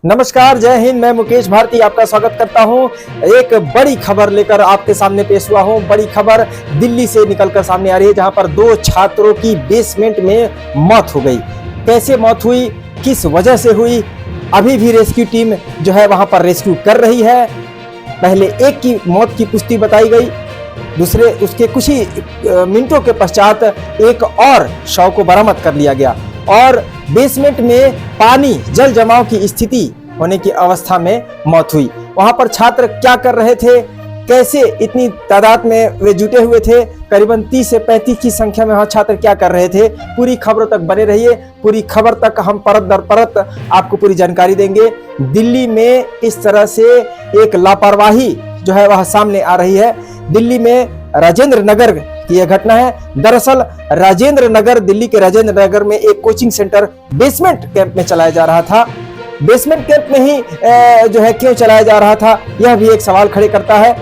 नमस्कार, जय हिंद। मैं मुकेश भारती आपका स्वागत करता हूं। एक बड़ी खबर लेकर आपके सामने पेश हुआ हूं। बड़ी खबर दिल्ली से निकलकर सामने आ रही है, जहां पर 2 छात्रों की बेसमेंट में मौत हो गई। कैसे मौत हुई, किस वजह से हुई, अभी भी रेस्क्यू टीम जो है वहां पर रेस्क्यू कर रही है। पहले एक की मौत की पुष्टि बताई गई, दूसरे उसके कुछ ही मिनटों के पश्चात एक और शव को बरामद कर लिया गया और बेसमेंट में पानी जल जमाव की स्थिति होने की अवस्था में मौत हुई। वहां पर छात्र क्या कर रहे थे, कैसे इतनी तादाद में वे जुटे हुए थे, करीबन 30 से 35 की संख्या में वहां छात्र क्या कर रहे थे, पूरी खबरों तक बने रहिए। पूरी खबर तक हम परत दर परत आपको पूरी जानकारी देंगे। दिल्ली में इस तरह से एक लापरवाही जो है वह सामने आ रही है। दिल्ली में राजेंद्र नगर की यह घटना है। दरअसल राजेंद्र नगर, दिल्ली के राजेंद्र नगर में एक कोचिंग सेंटर बेसमेंट कैंप में चलाया जा रहा था। बेसमेंट कैंप में ही जो है क्यों चलाया जा रहा था, यह भी एक सवाल खड़े करता है।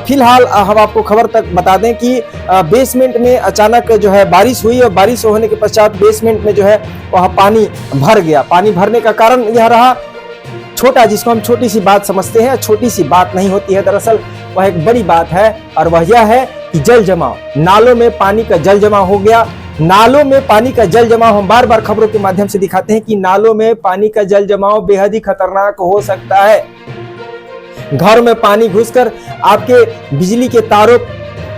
फिलहाल हम आपको खबर तक बता दें कि बेसमेंट में अचानक जो है बारिश हुई और बारिश होने के पश्चात बेसमेंट में जो है वह पानी भर गया। पानी भरने का कारण यह रहा छोटा, जिसको हम छोटी सी बात समझते हैं, छोटी सी बात नहीं होती है। दरअसल वह एक बड़ी बात है और वह यह है कि जल जमाव, नालों में पानी का जल जमाव हो गया। नालों में पानी का जल जमाव हम बार बार खबरों के माध्यम से दिखाते हैं कि नालों में पानी का जल जमाव बेहद ही खतरनाक हो सकता है। घर में पानी घुसकर आपके बिजली के तारों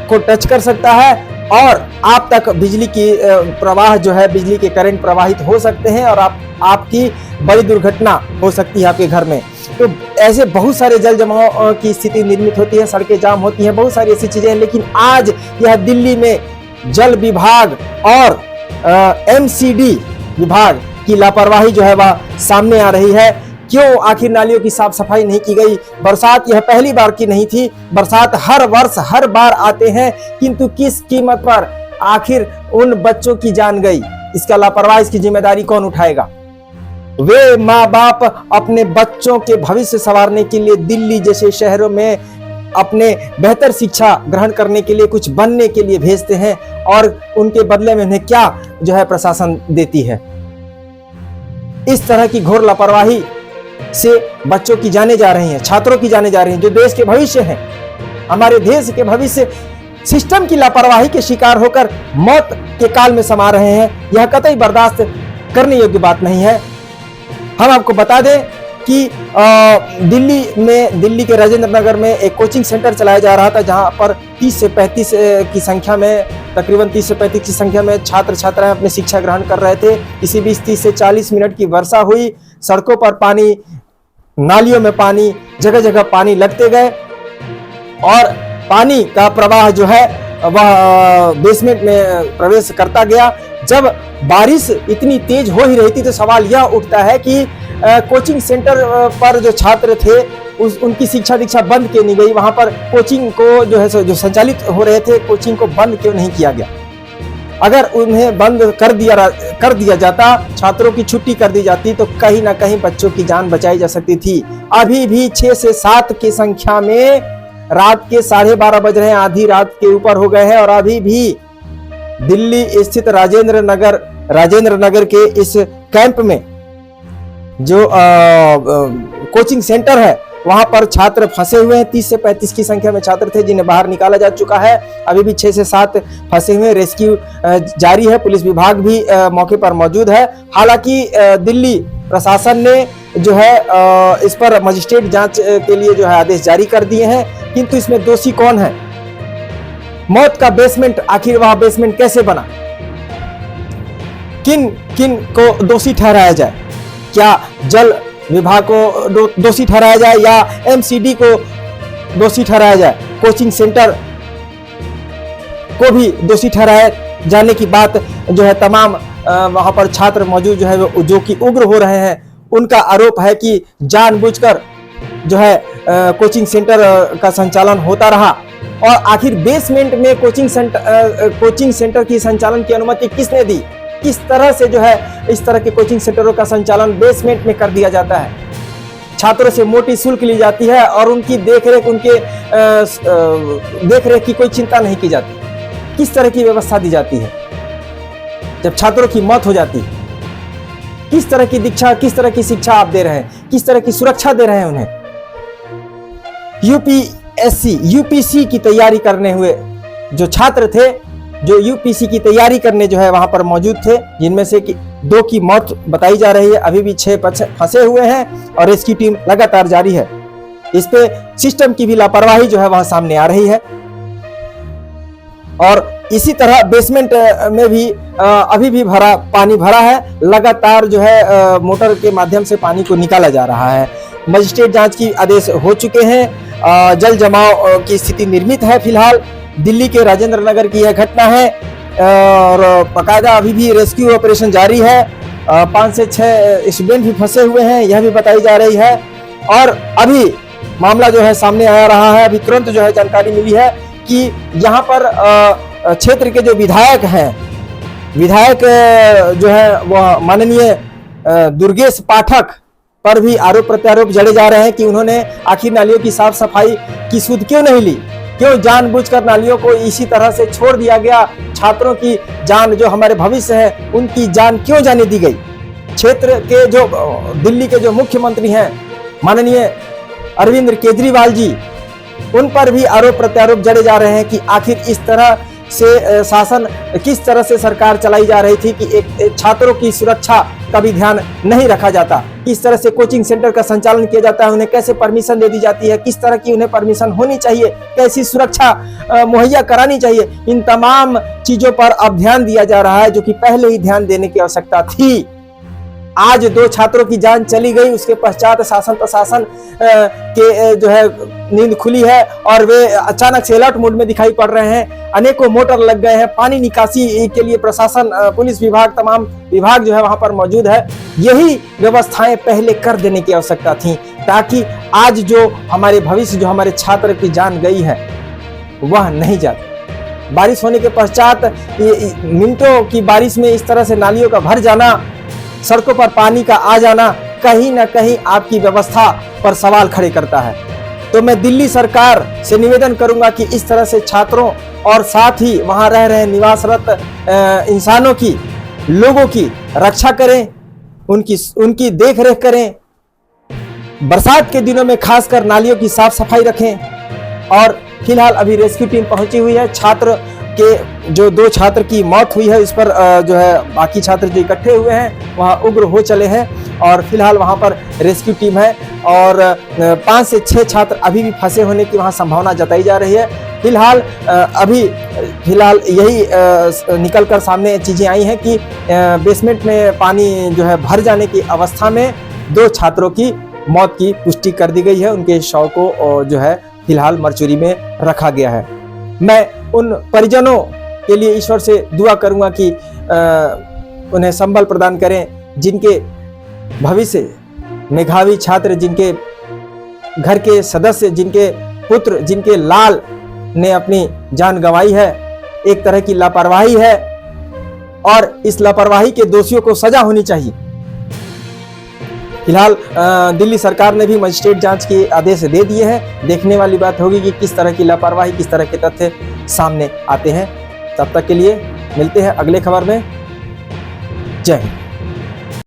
को टच कर सकता है और आप तक बिजली की प्रवाह जो है, बिजली के करंट प्रवाहित हो सकते हैं और आपकी बड़ी दुर्घटना हो सकती है आपके घर में। तो ऐसे बहुत सारे जल जमाव की स्थिति निर्मित होती है, सड़कें जाम होती हैं, बहुत सारी ऐसी चीजें हैं। लेकिन आज यह दिल्ली में जल विभाग और एमसीडी विभाग की लापरवाही जो है वह सामने आ रही है। क्यों आखिर नालियों की साफ सफाई नहीं की गई? बरसात यह पहली बार की नहीं थी, बरसात हर वर्ष हर बार आते हैं, किंतु किस कीमत पर आखिर उन बच्चों की जान गई? इसका लापरवाही, इसकी जिम्मेदारी कौन उठाएगा? वे माँ बाप अपने बच्चों के भविष्य संवारने के लिए दिल्ली जैसे शहरों में अपने बेहतर शिक्षा ग्रहण करने के लिए, कुछ बनने के लिए भेजते हैं और उनके बदले में उन्हें क्या जो है प्रशासन देती है। इस तरह की घोर लापरवाही से बच्चों की जाने जा रही हैं, छात्रों की जाने जा रही हैं, जो देश के भविष्य हैं। हमारे देश के भविष्य सिस्टम की लापरवाही के शिकार होकर मौत के काल में समा रहे हैं। यह कतई बर्दाश्त करने योग्य बात नहीं है। हम आपको बता दें कि दिल्ली के राजेंद्र नगर में एक कोचिंग सेंटर चलाया जा रहा था, जहां पर 30 से 35 की संख्या में, तकरीबन 30 से 35 की संख्या में छात्र छात्राएं अपने शिक्षा ग्रहण कर रहे थे। इसी बीच 30 से 40 मिनट की वर्षा हुई। सड़कों पर पानी, नालियों में पानी, जगह जगह पानी लगते गए और पानी का प्रवाह जो है वह बेसमेंट में प्रवेश करता गया। जब बारिश इतनी तेज हो ही रही थी तो सवाल यह उठता है कि कोचिंग सेंटर पर जो छात्र थे उनकी शिक्षा दीक्षा बंद क्यों नहीं गई? वहां पर कोचिंग को जो है जो संचालित हो रहे थे, कोचिंग को बंद क्यों नहीं किया गया? अगर उन्हें बंद कर दिया जाता, छात्रों की छुट्टी कर दी जाती, तो कहीं ना कहीं बच्चों की जान बचाई जा सकती थी। अभी भी 6 से 7 की संख्या में रात के 12:30 बज रहे हैं, आधी रात के ऊपर हो गए हैं और अभी भी दिल्ली स्थित राजेंद्र नगर के इस कैंप में जो कोचिंग सेंटर है वहां पर छात्र फंसे हुए हैं। 30 से 35 की संख्या में छात्र थे जिन्हें बाहर निकाला जा चुका है। अभी भी 6 से 7 फंसे हुए, रेस्क्यू जारी है। पुलिस विभाग भी मौके पर मौजूद है। हालांकि दिल्ली प्रशासन ने जो है इस पर मजिस्ट्रेट जांच के लिए जो है आदेश जारी कर दिए हैं, किंतु इसमें दोषी कौन है? मौत का बेसमेंट, आखिर वह बेसमेंट कैसे बना? किन किन को दोषी ठहराया जाए? क्या जल विभाग को दोषी ठहराया जाए या एमसीडी को दोषी ठहराया जाए? कोचिंग सेंटर को भी दोषी ठहराए जाने की बात जो है तमाम वहां पर छात्र मौजूद जो है जो कि उग्र हो रहे हैं, उनका आरोप है कि जानबूझकर जो है कोचिंग सेंटर का संचालन होता रहा। और आखिर बेसमेंट में कोचिंग सेंटर की संचालन की अनुमति किसने दी? किस तरह से जो है इस तरह के कोचिंग सेंटरों का संचालन बेसमेंट में कर दिया जाता है? छात्रों से मोटी शुल्क ली जाती है और उनकी देखरेख की कोई चिंता नहीं की जाती। किस तरह की व्यवस्था दी जाती है जब छात्रों की मौत हो जाती है? किस तरह की दीक्षा, किस तरह की शिक्षा आप दे रहे हैं, किस तरह की सुरक्षा दे रहे हैं उन्हें। यूपीएससी, यूपीसी की तैयारी करने हुए जो छात्र थे, जो यूपीसी की तैयारी करने जो है वहां पर मौजूद थे, जिनमें से कि 2 की मौत बताई जा रही है, अभी भी 6 फंसे हुए हैं और रेस्क्यू टीम लगातार जारी है। इस पे सिस्टम की भी लापरवाही जो है वहां सामने आ रही है। और इसी तरह बेसमेंट में भी अभी भी पानी भरा है, लगातार जो है मोटर के माध्यम से पानी को निकाला जा रहा है। मजिस्ट्रेट जांच की आदेश हो चुके हैं। जल जमाव की स्थिति निर्मित है। फिलहाल दिल्ली के राजेंद्र नगर की यह घटना है और बाकायदा अभी भी रेस्क्यू ऑपरेशन जारी है। 5 से 6 स्टूडेंट भी फंसे हुए हैं, यह भी बताई जा रही है। और अभी मामला जो है सामने आ रहा है, अभी तुरंत जो है जानकारी मिली है कि यहाँ पर क्षेत्र के जो विधायक हैं, विधायक जो है वह माननीय दुर्गेश पाठक पर भी आरोप प्रत्यारोप जड़े जा रहे हैं कि उन्होंने आखिर नालियों की साफ सफाई की सुध क्यों नहीं ली, क्यों जानबूझकर नालियों को इसी तरह से छोड़ दिया गया। छात्रों की जान, जो हमारे भविष्य है, उनकी जान क्यों जाने दी गई। क्षेत्र के जो दिल्ली के जो मुख्यमंत्री हैं माननीय अरविंद केजरीवाल जी, उन पर भी आरोप प्रत्यारोप जड़े जा रहे हैं कि आखिर इस तरह से शासन, किस तरह से सरकार चलाई जा रही थी कि एक छात्रों की सुरक्षा का भी ध्यान नहीं रखा जाता, किस तरह से कोचिंग सेंटर का संचालन किया जाता है, उन्हें कैसे परमिशन दे दी जाती है, किस तरह की उन्हें परमिशन होनी चाहिए, कैसी सुरक्षा मुहैया करानी चाहिए। इन तमाम चीजों पर अब ध्यान दिया जा रहा है, जो कि पहले ही ध्यान देने की आवश्यकता थी। आज 2 छात्रों की जान चली गई, उसके पश्चात शासन प्रशासन के जो है नींद खुली है और वे अचानक से अलर्ट मोड में दिखाई पड़ रहे हैं। अनेकों मोटर लग गए हैं, पानी निकासी के लिए प्रशासन, पुलिस विभाग, तमाम विभाग जो है वहां पर मौजूद है। यही व्यवस्थाएं पहले कर देने की आवश्यकता थी, ताकि आज जो हमारे भविष्य, जो हमारे छात्र की जान गई है, वह नहीं जाती। बारिश होने के पश्चात मिनटों की बारिश में इस तरह से नालियों का भर जाना, सड़कों पर पानी का आ जाना, कहीं ना कहीं आपकी व्यवस्था पर सवाल खड़े करता है। तो मैं दिल्ली सरकार से निवेदन करूंगा कि इस तरह से छात्रों और साथ ही वहां रह रहे निवासरत इंसानों की, लोगों की रक्षा करें, उनकी देख रेख करें। बरसात के दिनों में खासकर नालियों की साफ सफाई रखें। और फिलहाल अभी रेस्क्यू टीम पहुंची हुई है। छात्र के जो 2 छात्र की मौत हुई है, इस पर जो है बाकी छात्र जो इकट्ठे हुए हैं वहाँ उग्र हो चले हैं और फिलहाल वहाँ पर रेस्क्यू टीम है और 5 से 6 छात्र अभी भी फंसे होने की वहाँ संभावना जताई जा रही है। फिलहाल यही निकल कर सामने चीज़ें आई हैं कि बेसमेंट में पानी जो है भर जाने की अवस्था में 2 छात्रों की मौत की पुष्टि कर दी गई है। उनके शव को जो है फिलहाल मरचुरी में रखा गया है। मैं उन परिजनों के लिए ईश्वर से दुआ करूंगा कि उन्हें संबल प्रदान करें, जिनके भविष्य मेधावी छात्र, जिनके घर के सदस्य, जिनके पुत्र, जिनके लाल ने अपनी जान गंवाई है। एक तरह की लापरवाही है और इस लापरवाही के दोषियों को सजा होनी चाहिए। फिलहाल दिल्ली सरकार ने भी मजिस्ट्रेट जांच के आदेश दे दिए हैं। देखने वाली बात होगी कि किस तरह की लापरवाही, किस तरह के तथ्य सामने आते हैं। तब तक के लिए मिलते हैं अगले खबर में। जय हिंद।